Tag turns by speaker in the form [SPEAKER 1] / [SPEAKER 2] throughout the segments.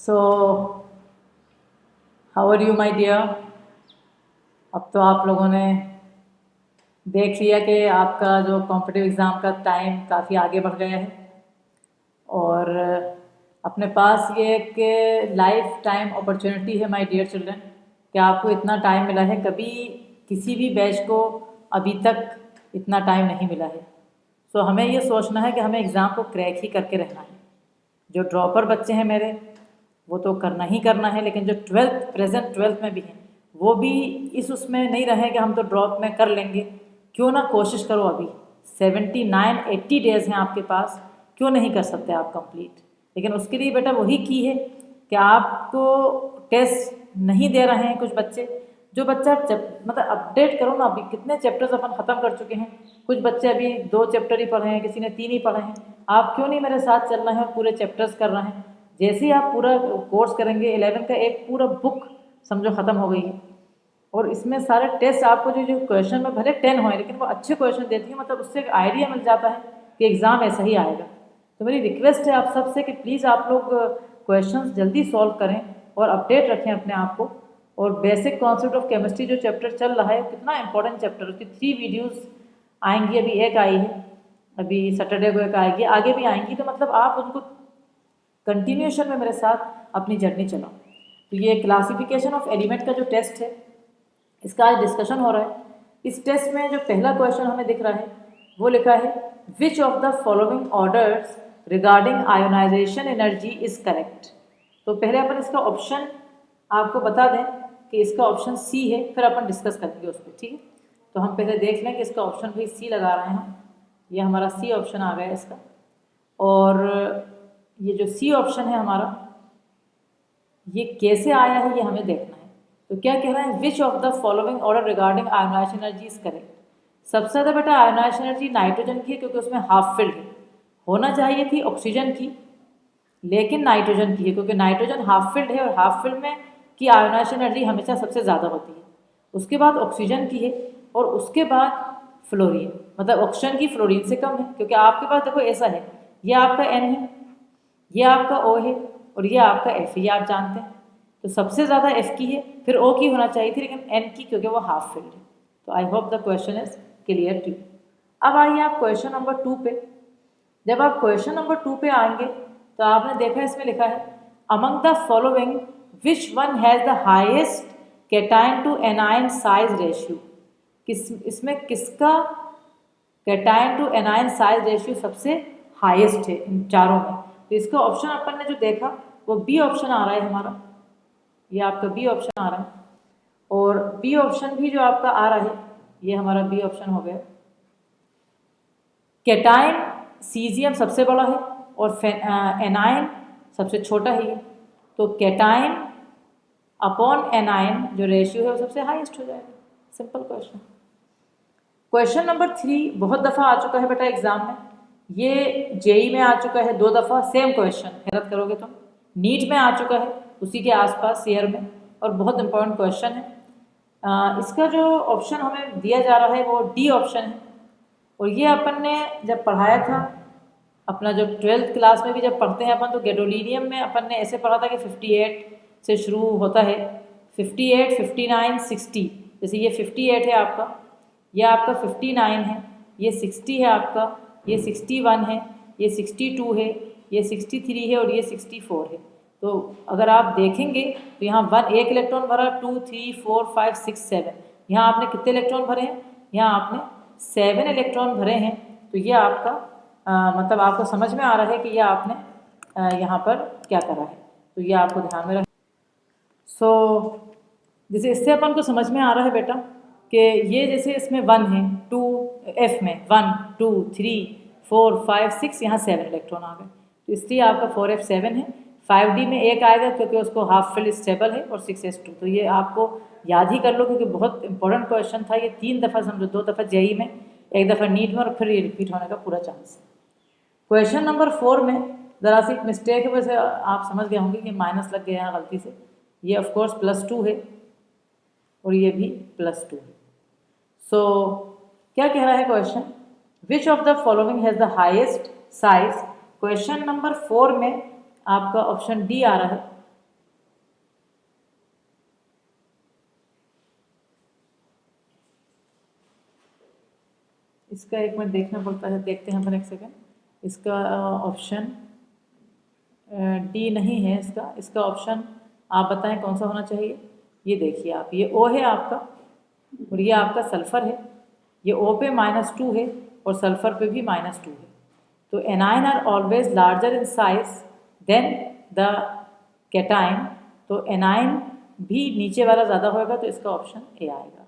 [SPEAKER 1] So how are you my dear. अब तो आप लोगों ने देख लिया कि आपका जो कॉम्पिटिटिव एग्ज़ाम का टाइम काफ़ी आगे बढ़ गया है और अपने पास ये एक लाइफ टाइम अपॉर्चुनिटी है माय डियर चिल्ड्रन कि आपको इतना टाइम मिला है। कभी किसी भी बैच को अभी तक इतना टाइम नहीं मिला है। सो हमें ये सोचना है कि हमें एग्ज़ाम को क्रैक ही करके रहना है। जो ड्रॉपर बच्चे हैं मेरे, वो तो करना ही करना है, लेकिन जो प्रेजेंट ट्वेल्थ में भी हैं वो भी इस उसमें नहीं रहे कि हम तो ड्रॉप में कर लेंगे। क्यों ना कोशिश करो। अभी 79-80 डेज़ हैं आपके पास, क्यों नहीं कर सकते आप कंप्लीट। लेकिन उसके लिए बेटा वही की है कि आपको टेस्ट नहीं दे रहे हैं कुछ बच्चे। जो बच्चा मतलब अपडेट करो ना, अभी कितने चैप्टर्स अपन ख़त्म कर चुके हैं। कुछ बच्चे अभी 2 चैप्टर ही पढ़े हैं, किसी ने 3 ही पढ़े हैं। आप क्यों नहीं मेरे साथ चल रहे हैं और पूरे चैप्टर्स कर रहे हैं। जैसे ही आप पूरा कोर्स करेंगे 11 का एक पूरा बुक समझो ख़त्म हो गई है और इसमें सारे टेस्ट आपको जो क्वेश्चन में भले 10 हों लेकिन वो अच्छे क्वेश्चन देती है, मतलब उससे एक आइडिया मिल जाता है कि एग्ज़ाम ऐसा ही आएगा। तो मेरी रिक्वेस्ट है आप सबसे कि प्लीज़ आप लोग क्वेश्चंस जल्दी सॉल्व करें और अपडेट रखें अपने आप को। और बेसिक कॉन्सेप्ट ऑफ केमिस्ट्री जो चैप्टर चल रहा है कितना इंपॉर्टेंट चैप्टर, उसकी 3 वीडियोज़ आएंगी। अभी एक आई है, अभी सैटरडे को एक आएगी, आगे भी आएंगी। तो मतलब आप उनको कंटिन्यूएशन में मेरे साथ अपनी जर्नी चलाओ। तो ये क्लासिफिकेशन ऑफ एलिमेंट का जो टेस्ट है इसका आज डिस्कशन हो रहा है। इस टेस्ट में जो पहला क्वेश्चन हमें दिख रहा है वो लिखा है which of the following orders regarding ionisation energy is correct. तो पहले अपन इसका ऑप्शन आपको बता दें कि इसका ऑप्शन सी है, फिर अपन डिस्कस करेंगे उस पर, ठीक है। तो हम पहले देख लें कि इसका ऑप्शन भाई सी लगा रहे हैं हम। ये हमारा सी ऑप्शन आ गया इसका। और ये जो सी ऑप्शन है हमारा, ये कैसे आया है ये हमें देखना है। तो क्या कह रहा है, which of the following order regarding ionisation energy is correct. सबसे ज़्यादा बेटा आयोनाइजेशन एनर्जी नाइट्रोजन की है क्योंकि उसमें हाफ फिल्ड है। होना चाहिए थी ऑक्सीजन की, लेकिन नाइट्रोजन की है क्योंकि नाइट्रोजन हाफ फिल्ड है और हाफ फिल्ड में की आयोनाइजेशन एनर्जी हमेशा सबसे ज़्यादा होती है। उसके बाद ऑक्सीजन की है और उसके बाद फ्लोरीन, मतलब ऑक्सीजन की फ्लोरीन से कम है। क्योंकि आपके पास देखो ऐसा है, ये आपका एन है, ये आपका ओ है और ये आपका एफ है, ये आप जानते हैं। तो सबसे ज़्यादा एफ की है, फिर ओ की होना चाहिए थी, लेकिन एन की क्योंकि वो हाफ फिल्ड है। तो I hope the question is clear too. अब आइए आप क्वेश्चन नंबर 2 पे। जब आप क्वेश्चन नंबर 2 पे आएंगे तो आपने देखा इसमें लिखा है among the following which one has the highest cation to anion size ratio. इसमें किसका cation to anion size ratio सबसे हाईएस्ट है इन चारों में। तो इसका ऑप्शन अपन ने जो देखा वो बी ऑप्शन आ रहा है हमारा, ये आपका बी ऑप्शन आ रहा है। और बी ऑप्शन भी जो आपका आ रहा है ये हमारा बी ऑप्शन हो गया। कैटायन सीजियम सबसे बड़ा है और एनायन सबसे छोटा है ये। तो कैटायन अपॉन एनायन जो रेशियो है वो सबसे हाईएस्ट हो जाएगा। Simple question. क्वेश्चन नंबर 3 बहुत दफ़ा आ चुका है बेटा एग्जाम में, ये जेई में आ चुका है 2 दफ़ा सेम क्वेश्चन, हैरत करोगे तुम। नीट में आ चुका है उसी के आसपास ईयर में, और बहुत इंपॉर्टेंट क्वेश्चन है। इसका जो ऑप्शन हमें दिया जा रहा है वो डी ऑप्शन है। और ये अपन ने जब पढ़ाया था अपना जो 12th क्लास में भी जब पढ़ते हैं अपन, तो गैडोलीनियम में अपन ने ऐसे पढ़ा था कि 58 से शुरू होता है, 58, 59, 60। जैसे ये 58 है आपका, ये आपका 59 है, ये 60 है आपका, ये 61 है, ये 62 है, ये 63 है और ये 64 है। तो अगर आप देखेंगे तो यहाँ 1 इलेक्ट्रॉन भरा, 2, 3, 4, 5, 6, 7। यहाँ आपने कितने इलेक्ट्रॉन भरे हैं, यहाँ आपने 7 इलेक्ट्रॉन भरे हैं। तो ये आपका मतलब आपको समझ में आ रहा है कि ये आपने यहाँ पर क्या करा है। तो ये आपको ध्यान में रखें। सो जैसे इससे अपन को समझ में आ रहा है बेटा कि ये जैसे इसमें 1 है, 2 एफ में 1, 2, 3, 4, 5, 6, यहाँ 7 इलेक्ट्रॉन आ गए। तो इसलिए आपका 4f7 है। 5d में 1 आएगा क्योंकि उसको हाफ फिल्ड स्टेबल है, और 6s2। तो ये आपको याद ही कर लो क्योंकि बहुत इंपॉर्टेंट क्वेश्चन था ये। 3 दफ़ा समझो, 2 दफ़ा जेई में, 1 दफ़ा नीट में, और फिर ये रिपीट होने का पूरा चांस है। क्वेश्चन नंबर 4 में ज़रा सी मिस्टेक है, वैसे आप समझ गए होंगे कि माइनस लग गया है गलती से। ये ऑफकोर्स +2 है और ये भी +2 है। सो क्या कह रहा है question, which of the following has the highest size. Question number 4 में आपका ऑप्शन डी आ रहा है इसका एक मिनट देखना पड़ता है, देखते हैं अपन एक सेकेंड। इसका ऑप्शन डी नहीं है इसका ऑप्शन आप बताएं कौन सा होना चाहिए। ये देखिए आप, ये O है आपका और ये आपका सल्फर है। ये O पे -2 है और सल्फर पे भी -2 है। तो anion are always larger in size than the cation. तो एनाइन भी नीचे वाला ज़्यादा होगा, तो इसका ऑप्शन ए आएगा।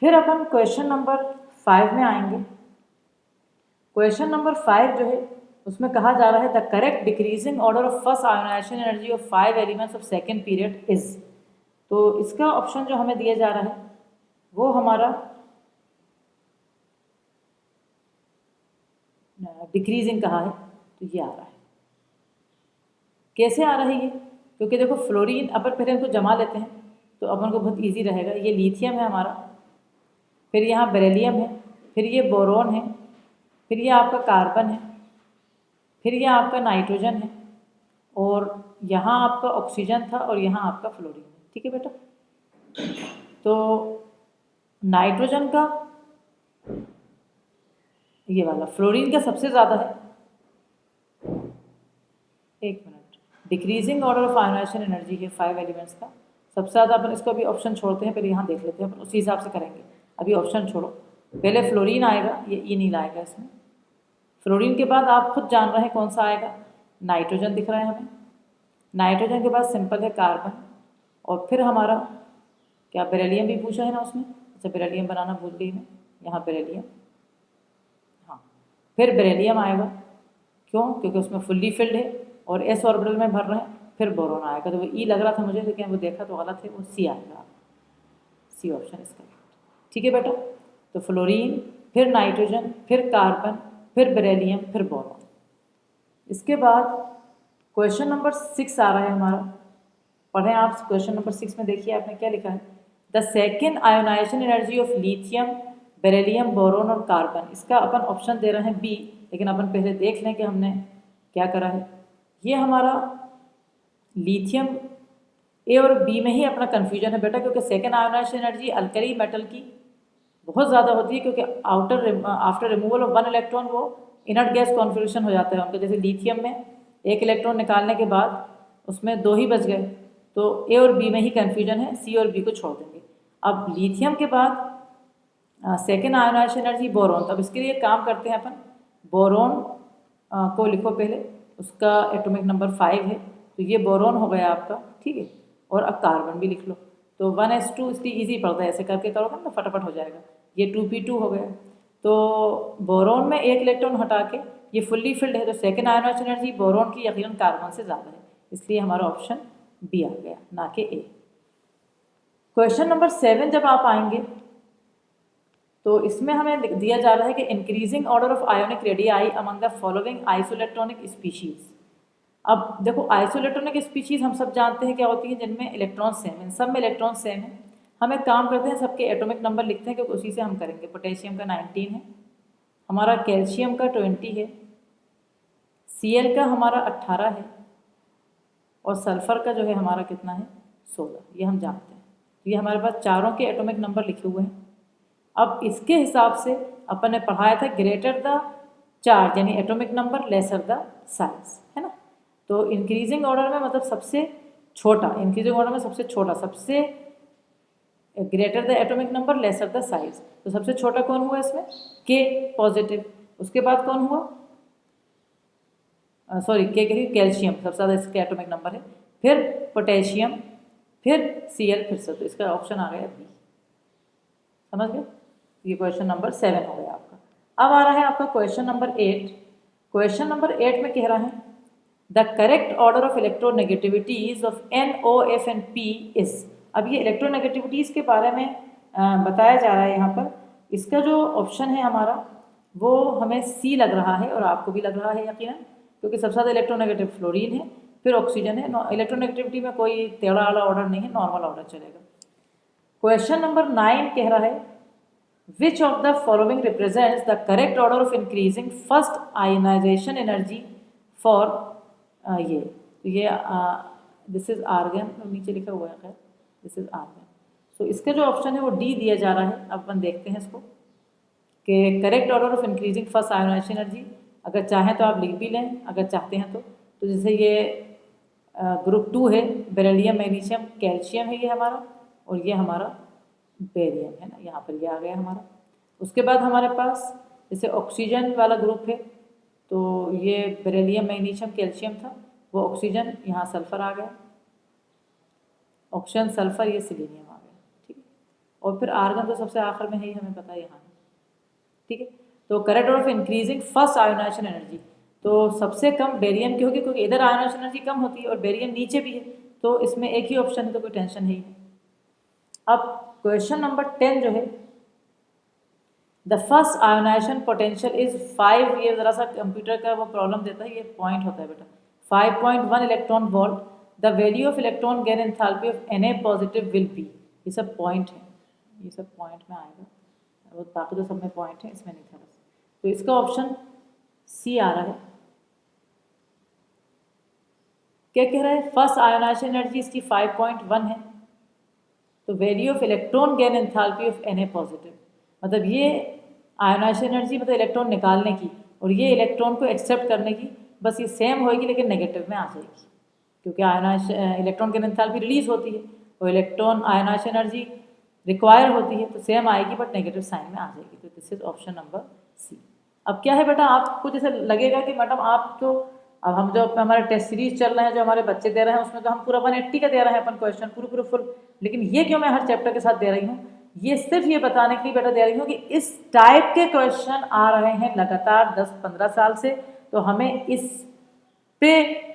[SPEAKER 1] फिर अपन क्वेश्चन नंबर 5 में आएंगे। क्वेश्चन नंबर 5 जो है उसमें कहा जा रहा है the correct decreasing order of first ionisation energy of 5 elements of second period is. तो इसका ऑप्शन जो हमें दिया जा रहा है वो हमारा डिक्रीजिंग कहा है, तो ये आ रहा है। कैसे आ रहा है ये? क्योंकि देखो फ्लोरीन, अपन पहले इनको जमा लेते हैं तो अपन को बहुत इजी रहेगा। ये लिथियम है हमारा, फिर यहाँ बेरिलियम है, फिर ये बोरोन है, फिर ये आपका कार्बन है, फिर ये आपका नाइट्रोजन है, और यहाँ आपका ऑक्सीजन था और यहाँ आपका फ्लोरीन है। ठीक है बेटा। तो नाइट्रोजन का ये वाला, फ्लोरीन का सबसे ज़्यादा है। एक minute, decreasing order of ionisation energy है 5 एलिमेंट्स का सबसे ज़्यादा। अपन इसको अभी ऑप्शन छोड़ते हैं, पहले यहाँ देख लेते हैं, अपन उसी हिसाब से करेंगे। अभी ऑप्शन छोड़ो, पहले फ्लोरीन आएगा, ये ई नहीं लाएगा इसमें। फ्लोरीन के बाद आप खुद जान रहे हैं कौन सा आएगा, नाइट्रोजन दिख रहा है हमें। नाइट्रोजन के बाद सिंपल है कार्बन, और फिर हमारा क्या बेरिलियम भी पूछा है ना उसमें। अच्छा, बेरिलियम बनाना भूल गई मैं, यहाँ बेरिलियम, हाँ फिर बेरिलियम आएगा। क्यों? क्योंकि उसमें फुल्ली फिल्ड है और एस ऑर्बिटल में भर रहे हैं। फिर बोरोन आएगा, तो वो ई लग रहा था मुझे, लेकिन वो देखा तो गलत है, वो सी आएगा। सी ऑप्शन इसका। ठीक है बेटा। तो फ्लोरीन, फिर नाइट्रोजन, फिर कार्बन, फिर बेरिलियम, फिर बोरोन। इसके बाद क्वेश्चन नंबर 6 आ रहा है हमारा। पढ़ें आप क्वेश्चन नंबर 6 में। देखिए आपने क्या लिखा है, the second ionization energy of lithium, beryllium, boron और कार्बन। इसका अपन ऑप्शन दे रहे हैं बी, लेकिन अपन पहले देख लें कि हमने क्या करा है। ये हमारा लिथियम ए और बी में ही अपना कन्फ्यूजन है बेटा, क्योंकि second ionization energy alkali metal की बहुत ज़्यादा होती है, क्योंकि आफ्टर रिमूवल ऑफ 1 इलेक्ट्रॉन वो इनर्ट गैस कॉन्फिगरेशन हो जाता है उनका। जैसे लिथियम में 1 इलेक्ट्रॉन निकालने के बाद उसमें 2 ही बच गए, तो ए और बी में ही कन्फ्यूजन है, सी और बी को छोड़ देंगे। अब लिथियम के बाद सेकेंड आयोनाइजेशन एनर्जी बोरोन। तो अब इसके लिए काम करते हैं अपन, बोरोन को लिखो पहले, उसका एटॉमिक नंबर 5 है, तो ये बोरोन हो गया आपका। ठीक है, और अब कार्बन भी लिख लो। तो 1s2 इसलिए ईजी पड़ता है, ऐसे करके करोगे ना फटाफट हो जाएगा। ये 2p2 हो गया। तो बोरोन में 1 इलेक्ट्रॉन हटा के ये फुल्ली फिल्ड है, तो सेकेंड आयोनाइजेशन एनर्जी बोरोन की यकीनन कार्बन से ज़्यादा है, इसलिए हमारा ऑप्शन बी आ गया, ना कि ए। क्वेश्चन नंबर 7 जब आप आएंगे तो इसमें हमें दिया जा रहा है कि increasing order of ionic radii among the following isoelectronic species. अब देखो आइसोइलेक्ट्रॉनिक स्पीशीज हम सब जानते हैं क्या होती है, जिनमें इलेक्ट्रॉन सेम, इन सब में इलेक्ट्रॉन सेम है। हम एक काम करते हैं, सबके एटॉमिक नंबर लिखते हैं, क्योंकि उसी से हम करेंगे। पोटेशियम का 19 है हमारा, कैल्शियम का 20 है, Cl का हमारा 18 है, और सल्फर का जो है हमारा कितना है 16, ये हम जानते हैं। तो ये हमारे पास चारों के एटॉमिक नंबर लिखे हुए हैं। अब इसके हिसाब से अपन ने पढ़ाया था ग्रेटर द चार्ज यानी atomic number, lesser the size, है ना। तो इंक्रीजिंग ऑर्डर में मतलब सबसे छोटा, इंक्रीजिंग ऑर्डर में सबसे छोटा, सबसे greater the atomic number, lesser the size. तो सबसे छोटा कौन हुआ इसमें, के पॉजिटिव। उसके बाद कौन हुआ, सॉरी के कैल्शियम सबसे ज़्यादा इसके एटॉमिक नंबर है, फिर पोटेशियम, फिर Cl, फिर से। तो इसका ऑप्शन आ गया बी। समझ गए? ये क्वेश्चन नंबर 7 हो गया आपका। अब आ रहा है आपका क्वेश्चन नंबर 8। क्वेश्चन नंबर 8 में कह रहा है the correct order of electronegativities of NOF and P is. अब ये इलेक्ट्रोनेगेटिविटीज़ के बारे में बताया जा रहा है यहाँ पर। इसका जो ऑप्शन है हमारा वो हमें सी लग रहा है, और आपको भी लग रहा है यकीनन, क्योंकि सबसे ज़्यादा इलेक्ट्रोनेगेटिव फ्लोरीन है, फिर ऑक्सीजन है। इलेक्ट्रोनेगेटिविटी में कोई टेढ़ा वाला ऑर्डर नहीं है, नॉर्मल ऑर्डर चलेगा। क्वेश्चन नंबर 9 कह रहा है Which of the following represents the correct order of increasing first ionization energy for ये दिस इज आर्गन, नीचे लिखा हुआ है, दिस इज आर्गन। सो इसका जो ऑप्शन है वो डी दिया जा रहा है। अब अपन देखते हैं इसको कि correct order of increasing first ionisation energy, अगर चाहें तो आप लिख भी लें अगर चाहते हैं तो जैसे ये ग्रुप 2 है, बेरिलियम मैग्नीशियम कैल्शियम है ये हमारा, और ये हमारा बेरियम है ना, यहाँ पर ये आ गया हमारा। उसके बाद हमारे पास जैसे ऑक्सीजन वाला ग्रुप है, तो ये बेरिलियम मैग्नीशियम कैल्शियम था, वो ऑक्सीजन, यहाँ सल्फर आ गया, ऑक्सीजन सल्फर, ये सिलीनियम आ गया, ठीक है। और फिर आर्गन तो सबसे आखिर में है ही, हमें पता है यहाँ, ठीक है। तो correct order of increasing first ionisation energy, तो सबसे कम बेरियम की होगी क्योंकि इधर आयोनाइजेशन एनर्जी कम होती है और बेरियम नीचे भी है, तो इसमें एक ही ऑप्शन है, तो कोई टेंशन नहीं है। अब क्वेश्चन नंबर 10 जो है, the first ionization potential is 5, ये जरा सा कंप्यूटर का वो प्रॉब्लम देता है, ये पॉइंट होता है बेटा, 5.1 electron volt, the value of electron gain enthalpy of Na positive will be, ये सब पॉइंट है, ये सब पॉइंट में आएगा, वो बाकी तो सब में पॉइंट है, इसमें नहीं था बस। तो इसका ऑप्शन सी आ रहा है। क्या कह रहा है, फर्स्ट आयोनाइजेशन एनर्जी इसकी 5.1 है, तो value of electron gain enthalpy of Na positive, मतलब ये आयोनाइजेशन एनर्जी मतलब इलेक्ट्रॉन निकालने की और ये इलेक्ट्रॉन को एक्सेप्ट करने की, बस ये सेम होएगी लेकिन नेगेटिव में आ जाएगी, क्योंकि ionisation electron gain enthalpy release होती है और इलेक्ट्रॉन आयोनाइजेशन एनर्जी रिक्वायर होती है, तो सेम आएगी बट नेगेटिव साइन में आ जाएगी। तो this is option number C. अब क्या है बेटा, आपको जैसे लगेगा कि मैडम आप तो, अब हम जो हमारे टेस्ट सीरीज चल रहे हैं, जो हमारे बच्चे दे रहे हैं, उसमें तो हम पूरा 180 का दे रहे हैं अपन क्वेश्चन पूरे फुल, लेकिन ये क्यों मैं हर चैप्टर के साथ दे रही हूँ, ये सिर्फ ये बताने के लिए बेटा दे रही हूँ कि इस टाइप के क्वेश्चन आ रहे हैं लगातार 10-15 साल से, तो हमें इस पे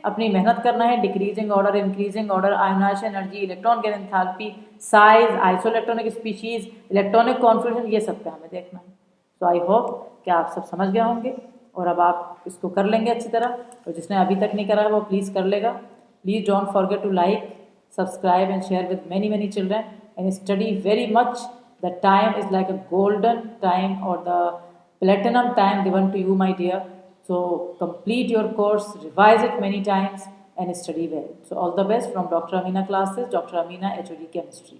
[SPEAKER 1] अपनी मेहनत करना है। Decreasing order, increasing order, ionisation energy, electron gain enthalpy, size, isoelectronic species, electronic configuration, ये सब पे हमें देखना है। तो आई होप कि आप सब समझ गए होंगे और अब आप इसको कर लेंगे अच्छी तरह, और जिसने अभी तक नहीं करा है वो प्लीज़ कर लेगा। Please don't forget to like, subscribe and share with many children and study very much. The time is like a golden time or the platinum time given to you, my dear. So complete your course, revise it many times and study well. So all the best from Dr. Amina classes, Dr. Amina HOD Chemistry.